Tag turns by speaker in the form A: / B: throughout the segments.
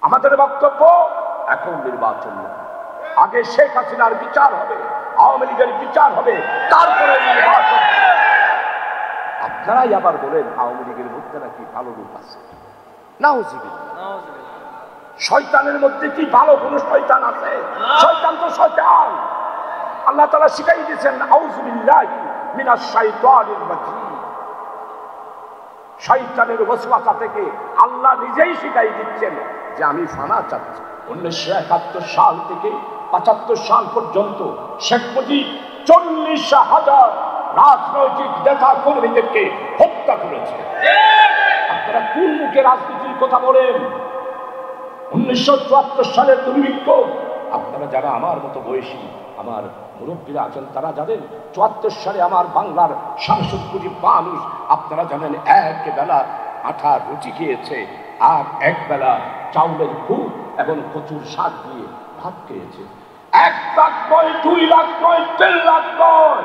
A: আমাদের বক্তব্য এখন নির্বাচন নয়, আগে শেখ হাসিনার বিচার হবে, আওয়ামী লীগের বিচার হবে, তারপরে নির্বাচন। আপনারাই আবার বলেন আওয়ামী লীগের মধ্যে নাকি ভালো লোক আছে। নাউজুবিল্লাহ। শয়তানের মধ্যে কি ভালো কোন শয়তান আছে? শয়তান তো শয়তান। আল্লাহ তাআলা শিখাই দিয়েছেন আউযু বিল্লাহি মিনাশ শাইতানির রাজিম। শয়তানের ওয়াসওয়াসা থেকে আল্লাহ নিজেই শিখাই দিচ্ছেন যে আমি ফানা চাচ্ছি। 1971 সাল থেকে 75 সাল পর্যন্ত শেখ মুজিব 40,000 রাজনৈতিক নেতা কর্মীদেরকে হত্যা করেছে। আপনারা কোন মুখে রাজনীতির কথা বলেন? 1974 সালের দুর্ভিক্ষ, আপনারা যারা আমার মতো বয়সী, আমার মুরব্বীরা আছেন তারা জানেন 74 সালে আমার বাংলার 67 কোটি মানুষ, আপনারা জানেন এক বেলা আটার রুটি খেয়েছে আর এক বেলা চাউলের খুব এবং প্রচুর শাক দিয়ে ভাত খেয়েছে। 1 লাখ নয়, 2 লাখ নয়, 3 লাখ নয়,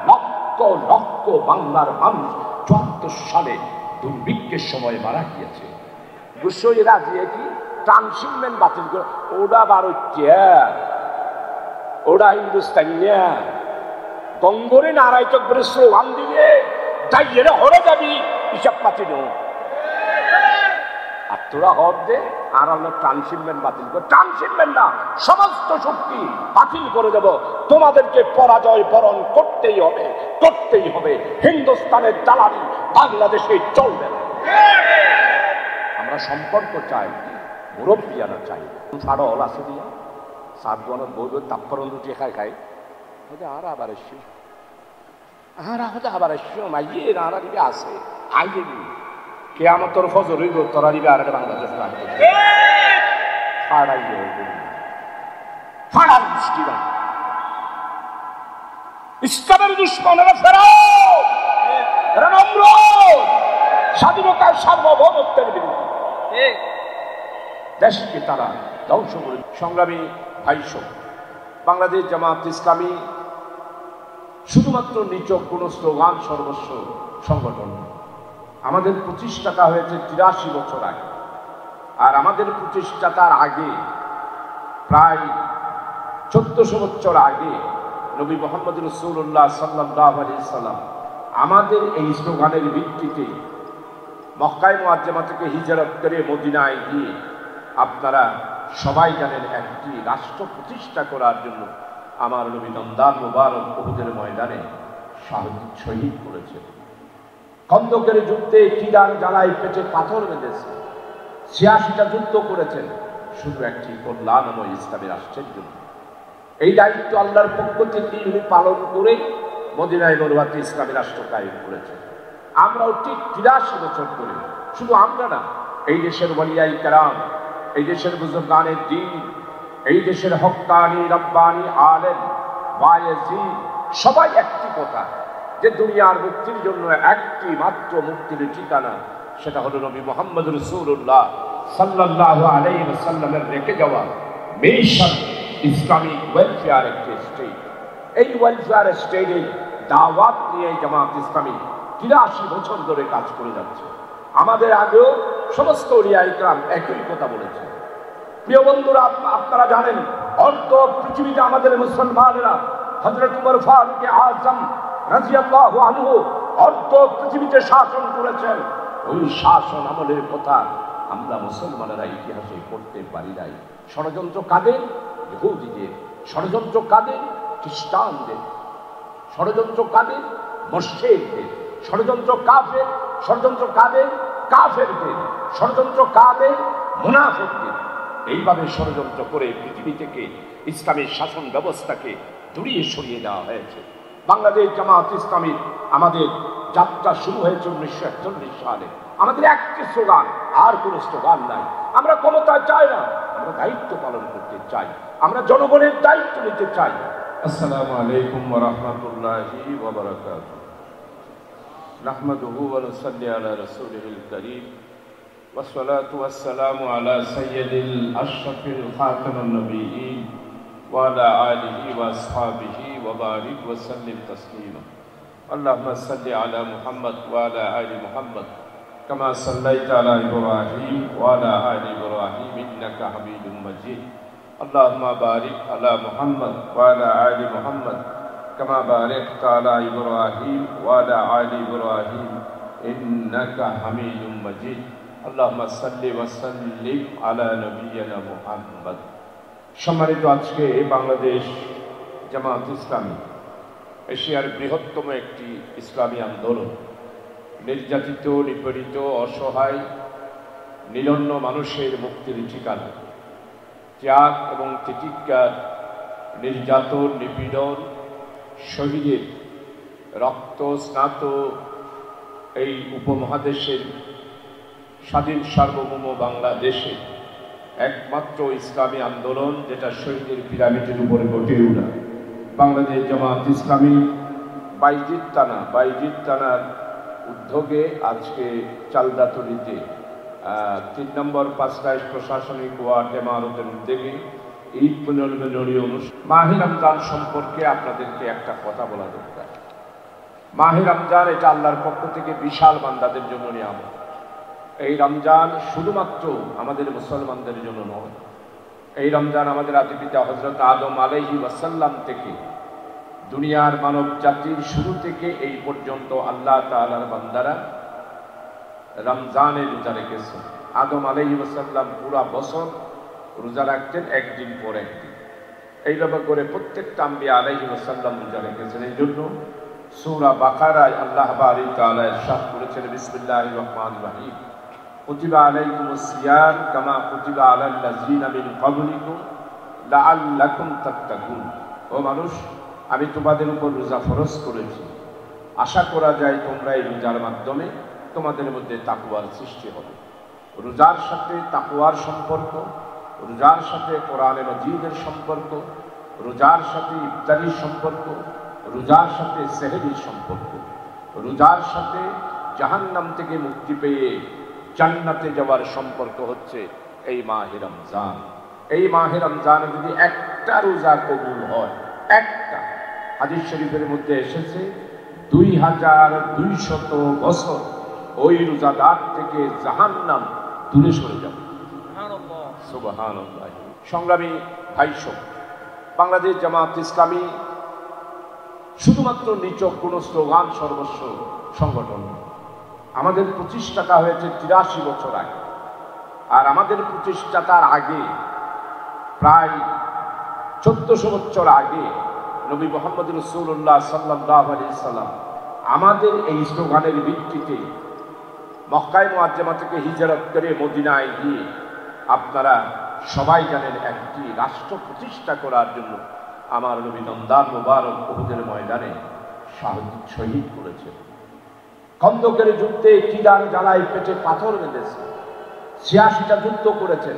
A: লক্ষ লক্ষ বাংলার মানুষ 74 সালে দুর্ভিক্ষের সময় মারা গিয়েছে। বুঝছই রাজিয়ে কি ট্রান্সশিপমেন্ট বাতিল করে ওটা ভারতীয়, ওটা হিন্দুস্তানিয়া গঙ্গরে নারায় চক্রে স্লোগান দিলে যাইয়ে হরে যাবি হিসাব পাতি নো। আর তোরা হর দে আর আমরা ট্রান্সশিপমেন্ট বাতিল করে, ট্রান্সশিপমেন্ট না সমস্ত শক্তি বাতিল করে দেব। তোমাদেরকে পরাজয় বরণ করতেই হবে, করতেই হবে। হিন্দুস্তানের দালালি বাংলাদেশে চলবে না। আমরা সম্পর্ক চাই, মুরব্বিয়ানা চাই। সাড়ো হল আছে দিয়া সাত দোয়ানোর বই বই তাপ্পরণ রুটি খাই খাই হতে আর আবার এসছি আর হতে আবার এসছি মাইয়ে নারা দিকে আছে আইয়ে দিবি কে আমার তোর ফজর হইব তোরা দিবে আর একটা বাংলাদেশ রাখবে ফাড়াইয়ে ফাড়ার দৃষ্টি না। ইসলামের দুশ্মনেরা ফেরাও, এরা নম্র, স্বাধীনতার সার্বভৌমত্বের বিরুদ্ধে দেশকে তারা ধ্বংস করে। সংগ্রামী ভাইস, বাংলাদেশ জামাত ইসলামী শুধুমাত্র নিচক কোন স্লোগান সর্বস্ব সংগঠন। আমাদের প্রতিষ্ঠাতা হয়েছে 83 বছর আগে, আর আমাদের প্রতিষ্ঠাতার আগে প্রায় 1400 বছর আগে নবী মুহাম্মদ রাসূলুল্লাহ সাল্লাল্লাহু আলাইহি সাল্লাম আমাদের এই স্লোগানের ভিত্তিতে মক্কায় মুআজ্জামা থেকে হিজরত করে মদিনায় গিয়ে আপনারা সবাই জানেন একটি রাষ্ট্র প্রতিষ্ঠা করার জন্য আমার নবী দমদার মুবারক উহুদের ময়দানে শহীদ করেছে। খন্দকের যুদ্ধে টিরার জ্বালায় পেটে পাথর বেঁধেছে। 86টা যুদ্ধ করেছেন শুধু একটি কল্যাণময় ইসলামী রাষ্ট্রের জন্য। এই দায়িত্ব আল্লাহর পক্ষ থেকে উনি পালন করে মদিনায় মরুয়াতে ইসলামী রাষ্ট্র কায়েম করেছেন। আমরাও ঠিক 83 বছর ধরে, শুধু আমরা না, এই দেশের ওলিয়ায়ে কেরাম, এই দেশের বুজুর্গানে দ্বীন, এই দেশের হক্কানি রব্বানি আলেম ওয়াইজিদ সবাই একটি কথা যে দুনিয়ার মুক্তির জন্য একটি মাত্র মুক্তির ঠিকানা, সেটা হলো নবী মুহাম্মদ রাসূলুল্লাহ সাল্লাল্লাহু আলাইহি ওয়াসাল্লামের রেখে যাওয়া মিশন ইসলামিক ওয়েলফেয়ার একটি স্টেট। এই ওয়েলফেয়ার স্টেটে দাওয়াত নিয়ে জামাত ইসলামী 83 বছর ধরে কাজ করে যাচ্ছে। আমাদের আগেও সমস্ত ওলিয়ায়ে কেরাম একই কথা বলেছে। প্রিয় বন্ধুরা, আপনারা জানেন অর্ধ পৃথিবীতে আমাদের মুসলমানেরা হযরত উমর ফারুক আযম রাদিয়াল্লাহু আনহু অর্ধ পৃথিবীতে শাসন করেছেন। ওই শাসন আমলের কথা আমরা মুসলমানেরা ইতিহাসে পড়তে পারি নাই। ষড়যন্ত্র কাদের? ইহুদিদের। ষড়যন্ত্র কাদের? খ্রিস্টানদের। ষড়যন্ত্র কাদের? মুশরিকদের। ষড়যন্ত্র কাফের। ষড়যন্ত্র কাদের? কাফেরদের। ষড়যন্ত্র কাদের? মুনাফিকদের। এইভাবে ষড়যন্ত্র করে পৃথিবী থেকে ইসলামী শাসন ব্যবস্থাকে দূরিয়ে সরিয়ে দেওয়া হয়েছে। বাংলাদেশ জামাত ইসলামী আমাদের যাত্রা শুরু হয়েছে 1941 সালে। আমাদের একটি স্লোগান, আর কোন স্লোগান নাই। আমরা ক্ষমতা চাই না, আমরা দায়িত্ব পালন করতে চাই, আমরা জনগণের দায়িত্ব নিতে চাই। আসসালামু আলাইকুম ওয়া রাহমাতুল্লাহি ওয়া বারাকাতুহু। নাহমাদুহু ওয়া নুসাল্লি আলা রাসূলিল কারীম والصلاة والسلام على سيد الأشرف الخاتم النبيين وعلى آله وأصحابه وبارك وسلم تسليما. اللهم صل على محمد وعلى آل محمد كما صليت على إبراهيم وعلى آل إبراهيم إبراهيم إنك حميد مجيد اللهم بارك على محمد وعلى آل محمد كما باركت على إبراهيم وعلى آل إبراهيم إنك حميد مجيد اللهم صل وسلم على نبينا محمد। সম্মানিত, আজকে বাংলাদেশ জামাত ইসলামী এশিয়ার বৃহত্তম একটি ইসলামী আন্দোলন, নির্যাতিত, নিপীড়িত, অসহায়, নিরন্ন মানুষের মুক্তির ঠিকানা। ত্যাগ এবং তিতিক্ষার, নির্যাতন, নিপীড়ন, শহীদের রক্ত স্নাত এই উপমহাদেশের স্বাধীন সার্বভৌম বাংলাদেশে একমাত্র ইসলামী আন্দোলন যেটা শহীদের পিরামিডের উপরে গড়ে ওঠা বাংলাদেশ জামাত ইসলামী বাইজিদ থানার উদ্যোগে আজকে চালদাতলিতে 3 নম্বর 5 প্রশাসনিক ওয়ার্ড ইমারতের উদ্যোগে ঈদ পুনর্মিলনী অনুষ্ঠান। মাহে রমজান সম্পর্কে আপনাদেরকে একটা কথা বলা দরকার। মাহে রমজান এটা আল্লাহর পক্ষ থেকে বিশাল বান্দাদের জন্য নিয়ামত। এই রমজান শুধুমাত্র আমাদের মুসলমানদের জন্য নয়, এই রমজান আমাদের আদি পিতা হযরত আদম আলাইহিস সালাম থেকে দুনিয়ার মানব জাতির শুরু থেকে এই পর্যন্ত আল্লাহ তাআলার বান্দারা রমজানে রোজা রেখেছে। আদম আলাইহিস সালাম পুরা বছর রোজা রাখতেন, একদিন পর একদিন। এইভাবে করে প্রত্যেকটা আম্বিয়া আলাইহিস সালাম রোজা রেখেছেন। এই জন্য সূরা বাকারায় আল্লাহ বারিক তাআলা ইরশাদ করেছেন, বিসমিল্লাহির রহমানির রহিম, কুতিবা আলাইকুমুস সিয়াম কামা কুতিবা আলাল লাযিনা মিন ক্বাবলিকুম লাআল্লাকুম তাত্তাকুন। ও মানুষ, আমি তোমাদের উপর রোজা ফরজ করেছি, আশা করা যায় তোমরা এই রোজার মাধ্যমে তোমাদের মধ্যে তাকওয়ার সৃষ্টি হবে। রোজার সাথে তাকওয়ার সম্পর্ক, রোজার সাথে কোরআনে মাজিদের সম্পর্ক, রোজার সাথে ইফতারির সম্পর্ক, রোজার সাথে সেহরির সম্পর্ক, রোজার সাথে জাহান্নাম থেকে মুক্তি পেয়ে জান্নাতে যাওয়ার সম্পর্ক হচ্ছে এই মাহে রমজান। এই মাহে রমজানে যদি একটা রোজা কবুল হয়, একটা, হাদিস শরীফের মধ্যে এসেছে 2200 বছর ওই রোজাদার থেকে জাহান্নাম দূরে সরে যাবে। সুবহানাল্লাহ। সংগ্রামী ভাইসব, বাংলাদেশ জামাত ইসলামী শুধুমাত্র নিছক কোন স্লোগান সর্বস্ব সংগঠন। আমাদের প্রতিষ্ঠাতা হয়েছে 83 বছর আগে, আর আমাদের প্রতিষ্ঠাতার আগে প্রায় 1400 বছর আগে নবী মুহাম্মদ রাসূলুল্লাহ সাল্লাল্লাহু আলাইহি সাল্লাম আমাদের এই স্লোগানের ভিত্তিতে মক্কায় মুআজ্জামা থেকে হিজরত করে মদিনায় গিয়ে আপনারা সবাই জানেন একটি রাষ্ট্র প্রতিষ্ঠা করার জন্য আমার নবী দমদার মুবারক উহুদের ময়দানে শহীদ করেছেন। খন্দকের যুদ্ধে কিদার জ্বালায় পেটে পাথর বেঁধেছে, 86টা যুদ্ধ করেছেন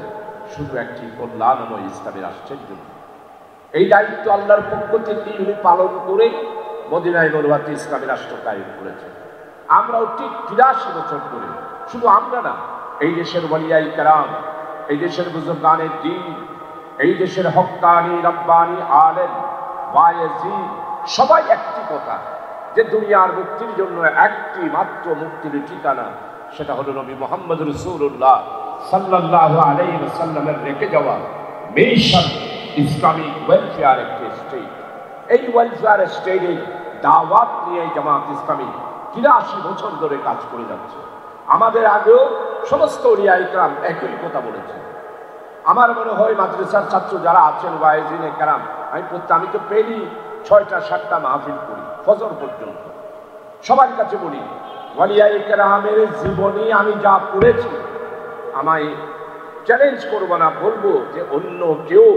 A: শুধু একটি কল্যাণময় ইসলামী রাষ্ট্রের জন্য। এই দায়িত্ব আল্লাহর পক্ষ থেকে উনি পালন করে মদিনায় মরুয়াতে ইসলামী রাষ্ট্র কায়েম করেছেন। আমরাও ঠিক 83 বছর ধরে, শুধু আমরা না, এই দেশের ওলিয়ায়ে কেরাম, এই দেশের বুজুর্গানে দ্বীন, এই দেশের হক্কানি রব্বানি আলেম ওয়াইজি সবাই একটি কথা, যে দুনিয়ার মুক্তির জন্য একটি মাত্র মুক্তির ঠিকানা, সেটা হলো নবী মুহাম্মদ রাসূলুল্লাহ সাল্লাল্লাহু আলাইহি ওয়াসাল্লামের রেখে যাওয়া মিশন ইসলামিক ওয়েলফেয়ার একটি স্টেট। এই ওয়েলফেয়ার স্টেটের দাওয়াত নিয়ে জামাত ইসলামী 83 বছর ধরে কাজ করে যাচ্ছে। আমাদের আগেও সমস্ত ওলিয়ায়ে কেরাম একই কথা বলেছে। আমার মনে হয় মাদ্রাসার ছাত্র যারা আছেন ওয়াইজিনে কেরাম, আমি তো পেলি 6টা 7টা মাহফিল করি ফজর পর্যন্ত। সবার কাছে বলি, ওলিয়ায়ে কেরামের জীবনী আমি যা পড়েছি, আমায় চ্যালেঞ্জ করবো না, বলবো যে অন্য কেউ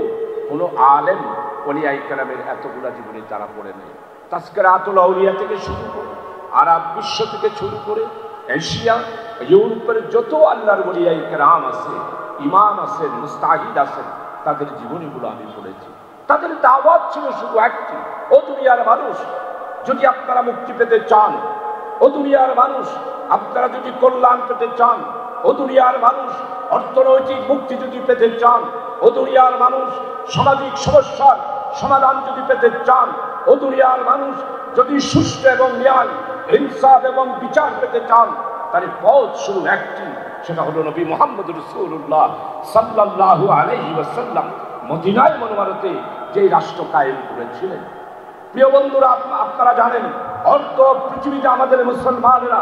A: কোনো আলেম ওলিয়ায়ে কেরামের এতগুলা জীবনী তারা পড়ে নেই। তাজকিরাতুল আউলিয়া থেকে শুরু করে আরব বিশ্ব থেকে শুরু করে এশিয়া, ইউরোপের যত আল্লাহর ওলিয়ায়ে কেরাম আছে, ইমাম আছেন, মুস্তাহিদ আছেন, তাদের জীবনীগুলো আমি পড়েছি। তাদের দাওয়াত ছিল শুধু একটি, ও দুনিয়ার মানুষ, যদি আপনারা মুক্তি পেতে চান, ও দুনিয়ার মানুষ আপনারা যদি কল্যাণ পেতে চান, ও দুনিয়ার মানুষ অর্থনৈতিক মুক্তি যদি পেতে চান, ও দুনিয়ার মানুষ সামাজিক সমস্যার সমাধান যদি পেতে চান, ও দুনিয়ার মানুষ যদি সুষ্ঠু এবং ন্যায়, ইনসাফ এবং বিচার পেতে চান, তাহলে পথ শুধু একটি, সেটা হলো নবী মুহাম্মদ রাসূলুল্লাহ সাল্লাল্লাহু আলাইহি ওয়াসাল্লাম মদিনায় মুনাওয়ারাতে যে রাষ্ট্র কায়েম করেছিলেন। প্রিয় বন্ধুরা, আপনারা জানেন অর্ধ পৃথিবীতে আমাদের মুসলমানেরা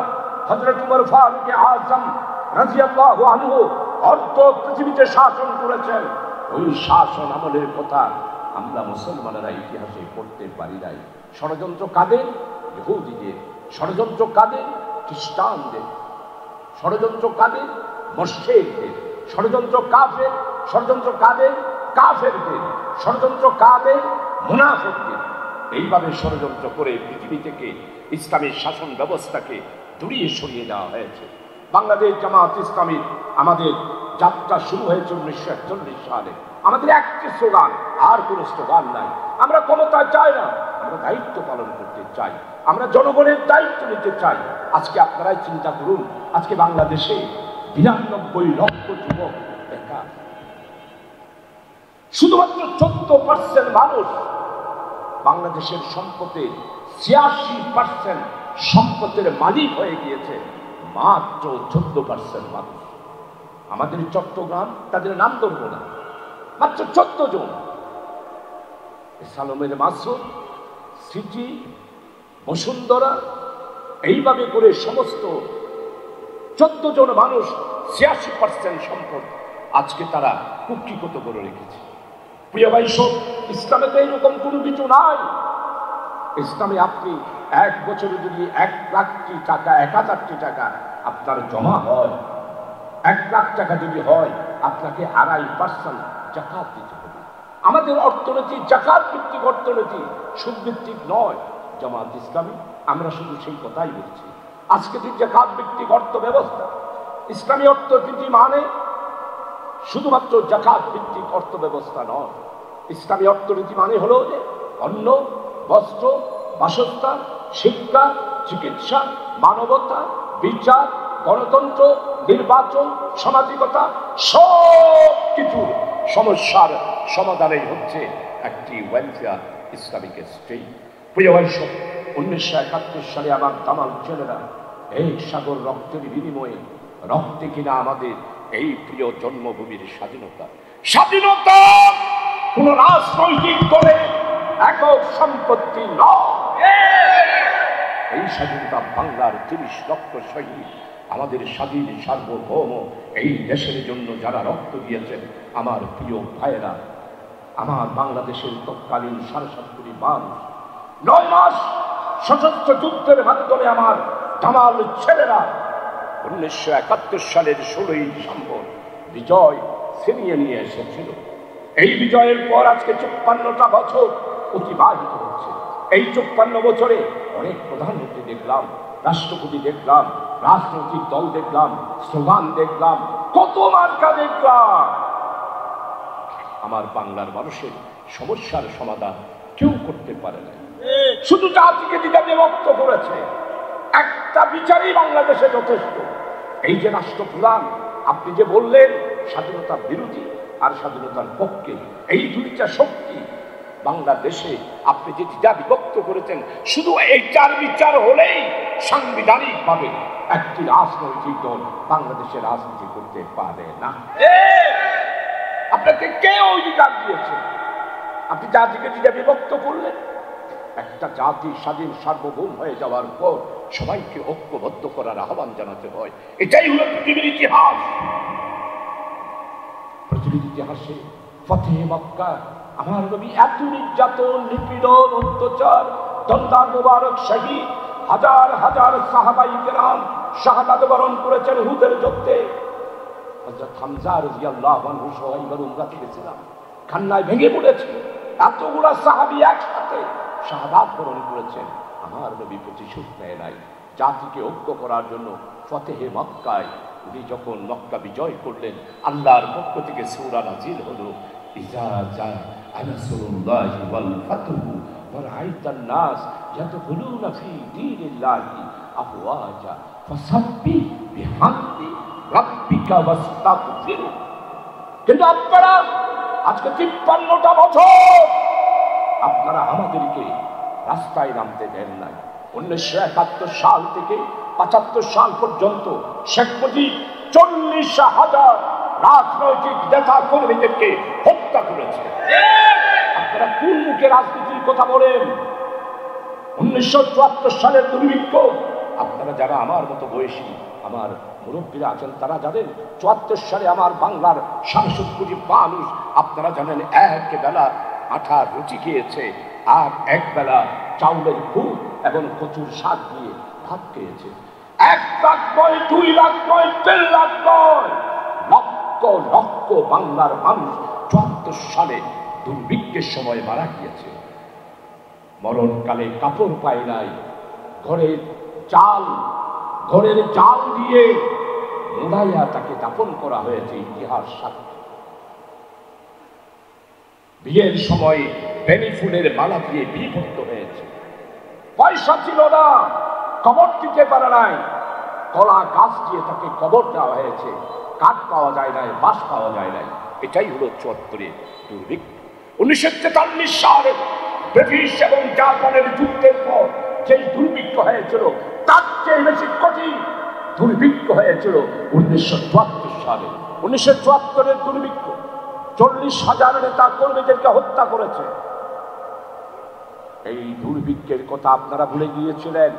A: হযরত উমর ফারুক আযম রাদিয়াল্লাহু আনহু অর্ধ পৃথিবীতে শাসন করেছেন। ওই শাসন আমলের কথা আমরা মুসলমানেরা ইতিহাসে পড়তে পারি নাই। ষড়যন্ত্র কাদের? ইহুদিদের। ষড়যন্ত্র কাদের? খ্রিস্টানদের। ষড়যন্ত্র কাদের? মুশরিকদের। ষড়যন্ত্র কাফের। ষড়যন্ত্র কাদের? কাফেরদের। ষড়যন্ত্র কাদের? মুনাফিকদের। এইভাবে ষড়যন্ত্র করে পৃথিবী থেকে ইসলামী শাসন ব্যবস্থাকে দূরিয়ে সরিয়ে দেওয়া হয়েছে। বাংলাদেশ জামাত ইসলামীর আমাদের যাত্রা শুরু হয়েছে 1941 সালে। আমাদের একটি স্লোগান, আর কোনো স্লোগান নাই। আমরা ক্ষমতা চাই না, আমরা দায়িত্ব পালন করতে চাই, আমরা জনগণের দায়িত্ব নিতে চাই। আজকে আপনারাই চিন্তা করুন, আজকে বাংলাদেশে 92 লক্ষ যুবক বেকার। শুধুমাত্র 14% মানুষ বাংলাদেশের সম্পদের 86% সম্পদের মালিক হয়ে গিয়েছে। মাত্র 14% মানুষ। আমাদের চট্টগ্রাম, তাদের নাম ধরবো না, মাত্র 14 জন। সালমের মাসুদ, সিটি, বসুন্ধরা, এইভাবে করে সমস্ত 14 জন মানুষ 86% সম্পদ আজকে তারা কুক্ষিগত করে রেখেছে। প্রিয় ভাই সব, ইসলামে তো এইরকম কোনো কিছু নাই। ইসলামে আপনি এক বছরে যদি 1 লাখটি টাকা, 1000টি টাকা আপনার জমা হয়, 1 লাখ টাকা যদি হয়, আপনাকে 2.5% যাকাত দিতে হবে। আমাদের অর্থনীতি জাকাত ভিত্তিক অর্থনীতি, সুদ ভিত্তিক নয়। জামাত ইসলামী আমরা শুধু সেই কথাই বলছি। আজকে যে জাকাত ভিত্তিক অর্থ ব্যবস্থা, ইসলামী অর্থনীতি মানে শুধুমাত্র জাকাত ভিত্তিক অর্থ ব্যবস্থা নয়। ইসলামী অর্থনীতি মানে হলো যে অন্ন, বস্ত্র, বাসস্থান, শিক্ষা, চিকিৎসা, মানবতা, বিচার, গণতন্ত্র, নির্বাচন, সামাজিকতা, সব কিছুর সমস্যার সমাধানই হচ্ছে একটি ওয়েলফেয়ার ইসলামিক স্টেট। প্রিয় ভাই সব, 1971 সালে আমার দামাল ছেলেরা এই সাগর রক্তের বিনিময়ে, রক্তে কিনা আমাদের এই প্রিয় জন্মভূমির স্বাধীনতা। স্বাধীনতা কোন রাজনৈতিক দলে একক সম্পত্তি নয়। এই স্বাধীনতা বাংলার 30 লক্ষ শহীদ, আমাদের স্বাধীন সার্বভৌম এই দেশের জন্য যারা রক্ত দিয়েছেন, আমার প্রিয় ভাইয়েরা, আমার বাংলাদেশের তৎকালীন 7.5 কোটি মানুষ, 9 মাস সশস্ত্র যুদ্ধের মাধ্যমে আমার দামাল ছেলেরা 1971 সালের 16ই ডিসেম্বর বিজয় ছিনিয়ে নিয়ে এসেছিল। এই বিজয়ের পর আজকে 54টা বছর অতিবাহিত হচ্ছে। এই 54 বছরে অনেক প্রধানমন্ত্রী দেখলাম, রাষ্ট্রপতি দেখলাম, রাজনৈতিক দল দেখলাম, স্লোগান দেখলাম, কত মার্কা দেখলাম। আমার বাংলার মানুষের সমস্যার সমাধান কেউ করতে পারে না। শুধু জাতিকে দিকে বিভক্ত করেছে। একটা বিচারই বাংলাদেশে যথেষ্ট। এই যে রাষ্ট্রপ্রধান, আপনি যে বললেন স্বাধীনতার বিরোধী আর স্বাধীনতার পক্ষে, এই দুইটা শক্তি বাংলাদেশে আপনি যে দ্বিধা বিভক্ত করেছেন, শুধু এইটার বিচার হলেই সাংবিধানিক ভাবে একটি রাজনৈতিক দল বাংলাদেশে রাজনীতি করতে পারে না। আপনাকে কে অধিকার দিয়েছে? আপনি জাতিকে দ্বিধা বিভক্ত করলেন। একটা জাতি স্বাধীন সার্বভৌম হয়ে যাওয়ার পর সবাইকে ঐক্যবদ্ধ করার আহ্বান জানাতে হয়। এটাই হলো পৃথিবীর ইতিহাস। পৃথিবীর ইতিহাসে ফতেহ মক্কা আমার নবী এত নির্যাতন, নিপীড়ন, অত্যাচার, দন্দার মুবারক শহীদ, হাজার হাজার সাহাবায়ে কেরাম শাহাদাত বরণ করেছেন উহুদের যুদ্ধে। হযরত হামজা রাদিয়াল্লাহু আনহু সহায়বার উমরাতে গেছিলাম, কান্নায় ভেঙে পড়েছে। এতগুলা সাহাবী একসাথে শাহাদাত বরণ করেছেন। আমার নবী প্রতিশোধ নেয় নাই। জাতিকে ঐক্য করার জন্য ফতেহে মক্কায় উনি যখন মক্কা বিজয় করলেন, আল্লাহর পক্ষ থেকে সূরা নাজিল হলো, ইজা জা নাসরুল্লাহি ওয়াল ফাতহু ওয়া রাআইতান নাস ইয়াদখুলুনা ফি দীনিল্লাহি আফওয়াজা ফাসাব্বিহ বিহামদি রাব্বিকা ওয়াস্তাগফিরু। কিন্তু আপনারা আজকে 53টা বছর আপনারা আমাদেরকে রাস্তায় নামতে দেন নাই। 1971 সাল থেকে 75 সাল পর্যন্ত শেখ মুজিব 40,000 রাজনৈতিক নেতা কর্মীদেরকে হত্যা করেছে। আপনারা কোন মুখে রাজনীতির কথা বলেন? 1974 সালের দুর্ভিক্ষ, আপনারা যারা আমার মতো বয়সী, আমার মুরব্বীরা আছেন তারা জানেন 74 সালে আমার বাংলার 67 কোটি মানুষ, আপনারা জানেন এক বেলা আঠার রুটি খেয়েছে আর এক বেলা চাউলের খুদ এবং কচুর শাক দিয়ে ভাত খেয়েছে। 1 লাখ নয়, 2 লাখ নয়, 3 লাখ নয়, লক্ষ লক্ষ বাংলার মানুষ 74 সালে দুর্ভিক্ষের সময় মারা গিয়েছে। মরণকালে কাপড় পায় নাই, ঘরের চাল দিয়ে মোড়াইয়া তাকে দাফন করা হয়েছে। ইতিহাস সাক্ষী। বিয়ের সময় বেনি ফুলের মালা দিয়ে বিয়ে করতে হয়েছে। পয়সা ছিল না, কবর দিতে পারে নাই, কলা গাছ দিয়ে তাকে কবর দেওয়া হয়েছে। কাঠ পাওয়া যায় নাই, বাঁশ পাওয়া যায় নাই। এটাই হলো 74-এর দুর্ভিক্ষ। 1943 সালে ব্রিটিশ এবং জাপানের যুদ্ধের পর যে দুর্ভিক্ষ হয়েছিল তার চেয়ে বেশি কঠিন দুর্ভিক্ষ হয়েছিল 1974 সালে। 1974-এর দুর্ভিক্ষ 40,000 নেতা কর্মীদেরকে হত্যা করেছে। এই দুর্ভিক্ষের কথা আপনারা ভুলে গিয়েছিলেন।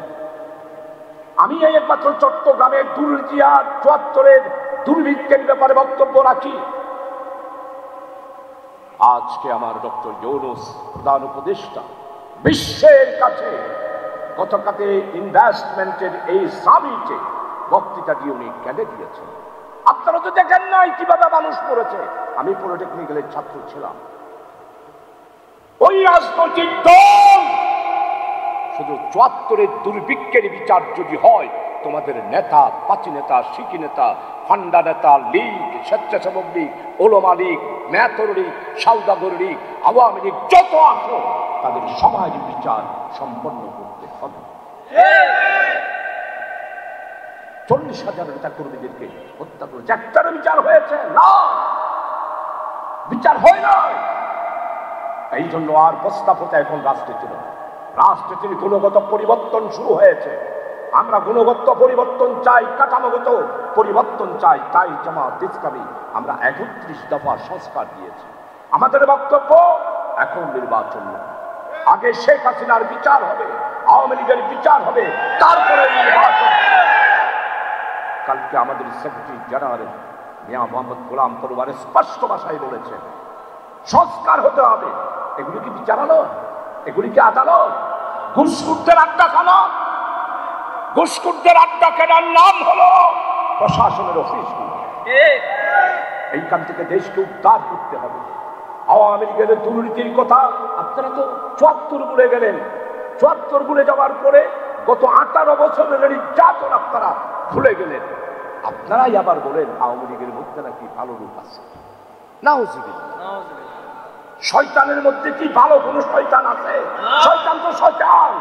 A: আমি এই একমাত্র চট্টগ্রামের দুর্জিয়া 74-এর দুর্ভিক্ষের ব্যাপারে বক্তব্য রাখি। আজকে আমার ডক্টর ইউনূস প্রধান উপদেষ্টা বিশ্বের কাছে গতকালকে ইনভেস্টমেন্টের এই সামিটে বক্তৃতা দিয়ে উনি কেঁদে দিয়েছেন। আপনারা তো দেখেন নাই কিভাবে মানুষ পড়েছে। আমি পলিটেকনিক্যালের ছাত্র ছিলাম। ওই রাজনৈতিক দল শুধু 74-এর দুর্ভিক্ষের বিচার যদি হয়, তোমাদের নেতা, পাঁচি নেতা, শিকি নেতা, ফান্ডা নেতা, লীগ, স্বেচ্ছাসেবক লীগ, ওলমা লীগ, মেথর লীগ, সাউদাগর লীগ, আওয়ামী লীগ যত আসো তাদের সমাজ বিচার সম্পন্ন করতে হবে। 40,000 নেতা কর্মীদেরকে হত্যা করেছে। একটার বিচার হয়েছে না, বিচার হয় না। এই জন্য আর প্রস্তাবতা এখন রাষ্ট্রীয় রাষ্ট্রীয় গুণগত পরিবর্তন শুরু হয়েছে। আমরা গুণগত পরিবর্তন চাই, কাঠামোগত পরিবর্তন চাই। তাই জামাত ইসলামী আমরা 31 দফা সংস্কার দিয়েছি। আমাদের বক্তব্য এখন নির্বাচন, আগে শেখ হাসিনার বিচার হবে, আওয়ামী লীগের বিচার হবে, তারপরে নির্বাচন। কালকে আমাদের সেক্রেটারি জেনারেল মিয়া মোহাম্মদ গোলাম পরওয়ার স্পষ্ট ভাষায় বলেছেন সংস্কার হতে হবে। এগুলি কি বিচারালয়? এগুলি কি আদালত? ঘুষখোরদের আড্ডাখানা। ঘুষখোরদের আড্ডাখানার নাম হলো প্রশাসনের অফিসগুলো। এইখান থেকে দেশকে উদ্ধার করতে হবে। আওয়ামী লীগের দুর্নীতির কথা আপনারা তো 74 ভুলে গেলেন। 74 ভুলে যাওয়ার পরে গত 18 বছরের নির্যাতন আপনারা ভুলে গেলেন। আপনারাই আবার বলেন আওয়ামী লীগের মধ্যে নাকি ভালো রূপ আছে। নাউজুবিল্লাহ। শয়তানের মধ্যে কি ভালো কোন শয়তান আছে? শয়তান তো শয়তান।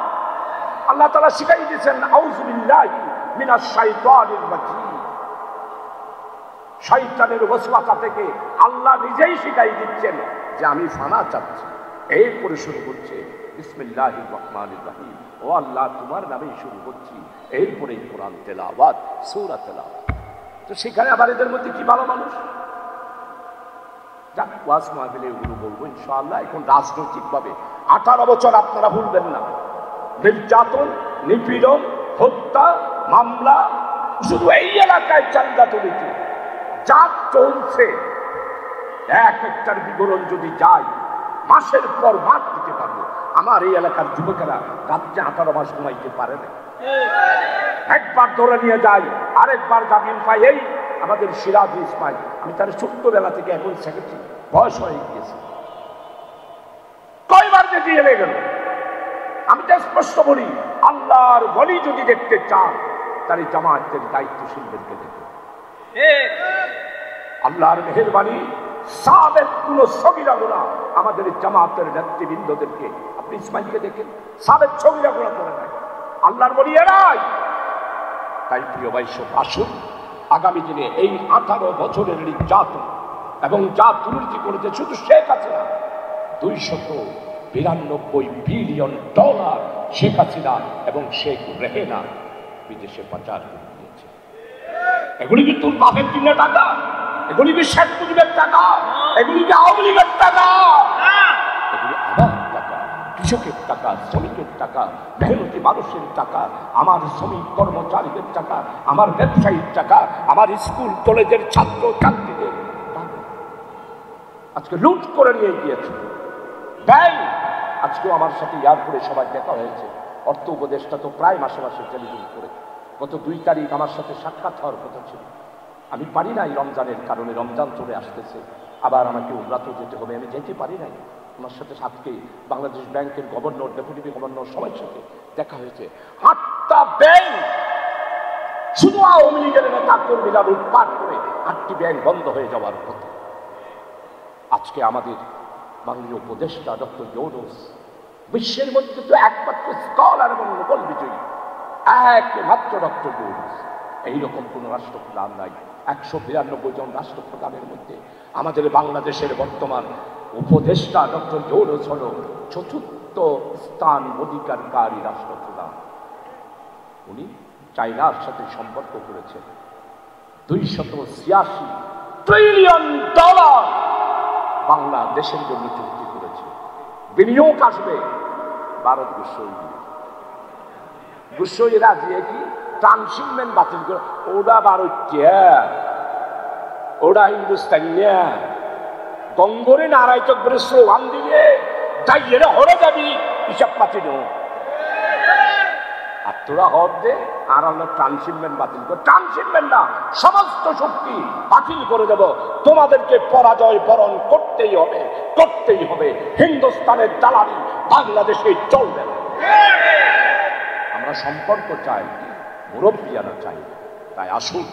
A: আল্লাহ তাআলা শিখাই দিয়েছেন আউযু বিল্লাহি মিনাশ শাইতানির রাজিম। শয়তানের ওয়াসওয়াসা থেকে আল্লাহ নিজেই শিখাই দিচ্ছেন যে আমি ফানা চাচ্ছি। এরপরে শুরু করছে বিসমিল্লাহির রহমানির রহিম। ও আল্লাহ তোমার নামেই শুরু করছি। এরপরে কোরআন তেলাওয়াত, সূরা তেলাওয়াত। তো সেখানে আবার এদের মধ্যে কি ভালো মানুষ? যাক, ওয়াজ মাহফিলে এগুলো বলবো ইনশাআল্লাহ। এখন রাজনৈতিকভাবে 18 বছর আপনারা ভুলবেন না। নির্যাতন, নিপীড়ন, হত্যা, মামলা, শুধু এই এলাকায় চান্দা তুলিতে যা চলছে, এক একটার বিবরণ যদি যায় মাসের পর মাস দিতে পারবো। আমার এই এলাকার যুবকেরা রাত্রে 18 মাস ঘুমাইতে পারে না। একবার ধরে নিয়ে যাই, আরেকবার জামিন পাই। এই আমাদের সিরাজ ইসমাইল, আমি তার ছোট্টবেলা থেকে এখন সেক্রেটারি, বয়স হয়ে গিয়েছে, কয়বার যে জেলে গেল। আমি তো স্পষ্ট বলি, আল্লাহর ওলি যদি দেখতে চান তাহলে জামাতের দায়িত্বশীলদেরকে দেখুন। আল্লাহর মেহেরবানি, সাবেক কোন সগীরা গুনাহ আমাদের জামাতের নেতৃবৃন্দদেরকে, আপনি ইসমাইলকে দেখেন, সাবেক সগীরা গুনাহ করে নাই, আল্লাহর ওলি এরাই। তাই প্রিয় ভাই সব আসুন, আগামী দিনে এই 18 বছরের নির্যাতন এবং যা দুর্নীতি করেছে শুধু শেখ হাসিনা, 292 বিলিয়ন ডলার শেখ হাসিনা এবং শেখ রেহেনা বিদেশে পাচার করে দিয়েছে। এগুলি কি তোর বাপের কিনে টাকা? এগুলি কি শেখ মুজিবের টাকা? এগুলি কি আওয়ামী লীগের টাকা? এগুলি আমার টাকা, কৃষকের টাকা, শ্রমিকের টাকা, মেহনতি মানুষের টাকা, আমার শ্রমিক কর্মচারীদের টাকা, আমার ব্যবসায়ীর টাকা, আমার স্কুল কলেজের ছাত্র ছাত্রীদের টাকা আজকে লুট করে নিয়ে গিয়েছে ব্যাংক। আজকেও আমার সাথে এয়ারপোর্টে সবাই দেখা হয়েছে। অর্থ উপদেষ্টা তো প্রায় মাসে মাসে টেলিফোন করে। গত 2 তারিখ আমার সাথে সাক্ষাৎ হওয়ার কথা ছিল, আমি পারি নাই রমজানের কারণে, রমজান চলে আসতেছে, আবার আমাকে উমরাতেও যেতে হবে, আমি যেতে পারি নাই। আমার সাথে আজকে বাংলাদেশ ব্যাংকের গভর্নর, ডেপুটি গভর্নর সবার সাথে দেখা হয়েছে। 8টা ব্যাংক শুধু আওয়ামী লীগের নেতা কর্মীরা লুটপাট করে 8টি ব্যাংক বন্ধ হয়ে যাওয়ার কথা। আজকে আমাদের মাননীয় উপদেষ্টা ডক্টর ইউনূস, বিশ্বের মধ্যে তো একমাত্র স্কলার এবং নোবেল বিজয়ী একমাত্র ডক্টর ইউনূস, এইরকম কোন রাষ্ট্রপ্রধান নাই। 192 জন রাষ্ট্রপ্রধানের মধ্যে আমাদের বাংলাদেশের বর্তমান উপদেষ্টা ডক্টর ইউনূস হল 4র্থ স্থান অধিকারকারী রাষ্ট্রপ্রধান। উনি চায়নার সাথে সম্পর্ক করেছেন, $286 ট্রিলিয়ন বাংলাদেশের জন্য চুক্তি করেছে। বিনিয়োগ আসবে ভারত গুসই রাজি কি ট্রান্সশিপমেন্ট বাতিল করে, ওটা ভারতীয়, ওটা হিন্দুস্তানি না। গঙ্গরে নারায় চক্রে স্লোগান দিলে যাইয়েরা হরে যাবি হিসাব পাতি নো, আর তোরা হর দে আর আমরা ট্রান্সশিপমেন্ট বাতিল করে, ট্রান্সশিপমেন্ট না সমস্ত শক্তি বাতিল করে দেব, তোমাদেরকে পরাজয় বরণ করতেই হবে, করতেই হবে। হিন্দুস্তানের দালালি বাংলাদেশে চলবে না। আমরা সম্পর্ক চাই, মুরব্বিয়ানা চাই। তাই আসুন,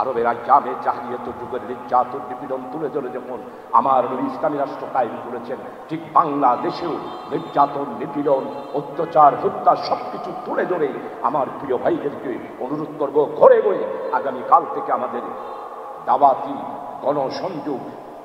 A: আরবের আইয়ামে জাহিলিয়াত যুগের নির্যাতন নিপীড়ন তুলে ধরে যখন আমার নবী ইসলামী রাষ্ট্র কায়েম করেছেন, ঠিক বাংলাদেশেও নির্যাতন নিপীড়ন অত্যাচার হত্যা সবকিছু তুলে ধরে আমার প্রিয় ভাইদেরকে অনুরোধ করব, ঘরে ঘরে আগামীকাল থেকে আমাদের দাওয়াতি গণসংযোগ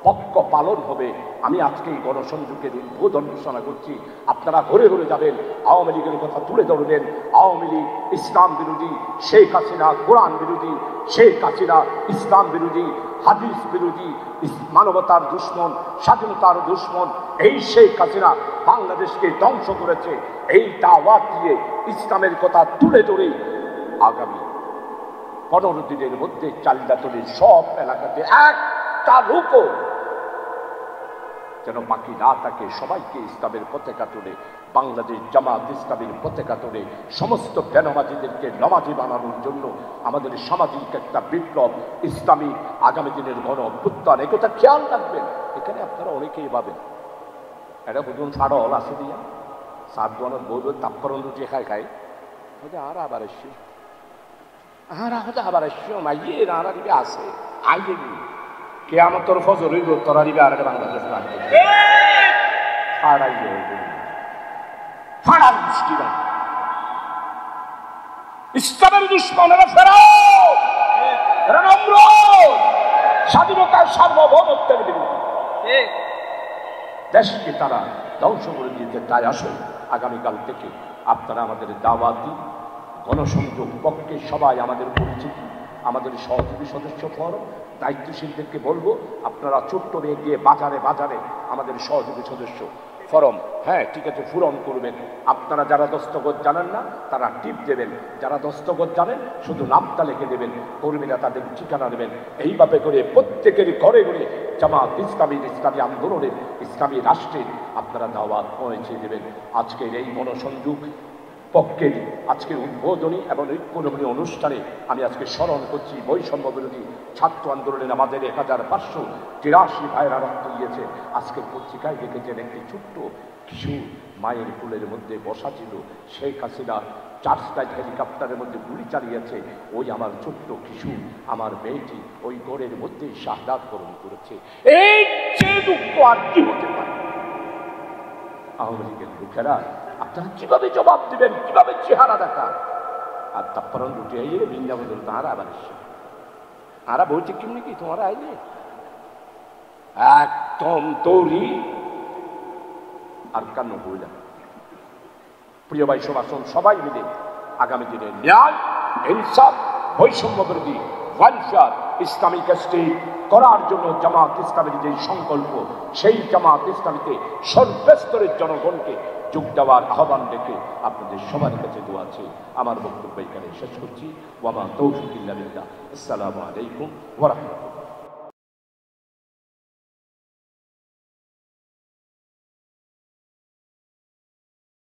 A: পক্ষ পালন হবে। আমি আজকে এই গণসংযোগের উদ্বোধন ঘোষণা করছি। আপনারা ঘরে ঘরে যাবেন, আওয়ামী লীগের কথা তুলে ধরবেন। আওয়ামী লীগ ইসলাম বিরোধী, শেখ হাসিনা কোরআন বিরোধী, শেখ হাসিনা ইসলাম বিরোধী, হাদিস বিরোধী, মানবতার দুশ্মন, স্বাধীনতার দুশ্মন। এই শেখ হাসিনা বাংলাদেশকে ধ্বংস করেছে। এই দাওয়াত দিয়ে ইসলামের কথা তুলে ধরে আগামী 15 দিনের মধ্যে চালিদাতলির সব এলাকাতে একটা লোকও যেন বাকি না থাকে, সবাইকে ইসলামের পতাকা তুলে, বাংলাদেশ জামাত ইসলামের পতাকা তুলে সমস্ত বেনামাজিদেরকে নামাজি বানানোর জন্য আমাদের সামাজিক একটা বিপ্লব, ইসলামী আগামী দিনের গণ অভ্যুত্থান, একথা খেয়াল রাখবেন। এখানে আপনারা অনেকেই ভাবেন এটা বুঝুন সাড়া হল আছে দিয়া সাত দোয়ানোর বই বই তাপ্পরণ রুটি খায় আর আবার এসছি আবার এসছি মাইয়ে আর দিবে আছে আইয়ে গিয়ে কে আমার তোর ফজর হইব তোরা দিবে আর বাংলাদেশ লাগবে ফাড়ার দৃষ্টি না। ইসলামের দুশ্মনেরা ফেরাও, স্বাধীনতার সার্বভৌমত্বের বিরুদ্ধে দেশকে তারা ধ্বংস করে দিয়েছে। তাই আসুন, আগামীকাল থেকে আপনারা আমাদের দাওয়াতি গণসংযোগ পক্ষে সবাই আমাদের পরিচিতি, আমাদের সহযোগী সদস্য ফরম দায়িত্বশীলদেরকে বলবো, আপনারা ছোট্ট মেয়ে গিয়ে বাজারে বাজারে আমাদের সহযোগী সদস্য ফরম, হ্যাঁ ঠিক আছে, পূরণ করবেন। আপনারা যারা দস্তখত জানেন না তারা টিপ দেবেন, যারা দস্তখত জানেন শুধু নামটা লিখে দেবেন, কর্মীরা তাদের ঠিকানা দেবেন। এইভাবে করে প্রত্যেকের ঘরে ঘরে জামাত ইসলামীর, ইসলামী আন্দোলনের, ইসলামী রাষ্ট্রের আপনারা দাওয়াত পৌঁছে দেবেন। আজকের এই গণসংযোগ পক্ষের আজকের উদ্বোধনী এবং ঐক্যনবী অনুষ্ঠানে আমি আজকে স্মরণ করছি বৈষম্য বিরোধী ছাত্র আন্দোলনের আমাদের 1583 ভাইয়েরা রক্ত দিয়েছে। আজকের পত্রিকায় দেখেছেন একটি ছোট্ট কিশোর মায়ের কোলের মধ্যে বসা ছিল, শেখ হাসিনা চার্জলাইট হেলিকপ্টারের মধ্যে গুলি চালিয়েছে, ওই আমার ছোট্ট কিশোর আমার মেয়েটি ওই ঘরের মধ্যেই শাহাদাত বরণ করেছে। এই চেয়ে দুঃখ আর কি হতে পারে? আওয়ামী লীগের লোকেরা আপনারা কিভাবে জবাব দিবেন, কিভাবে চেহারা দেখান? আর তারপর রুটি আইলে বৃন্দাবন তাহারা আবার এসছে, আরা বলছে কেমনি কি তোমারা আইলে একদম দৌড়ি আর কান্ন বইলা। প্রিয় ভাই সবাসন, সবাই মিলে আগামী দিনে ন্যায়, ইনসাফ, বৈষম্য বিরোধী ওয়েলফেয়ার ইসলামিক স্টেট করার জন্য জামাত ইসলামের যে সংকল্প, সেই জামাত ইসলামীতে সর্বস্তরের জনগণকে যোগ দেওয়ার আহ্বান রেখে আপনাদের সবার কাছে দোয়া আছে। আমার বক্তব্য এখানে শেষ করছি। ওয়া মা তৌফিক ইল্লা বিল্লাহ। আসসালামু আলাইকুম ওয়া রাহমাতুল্লাহ।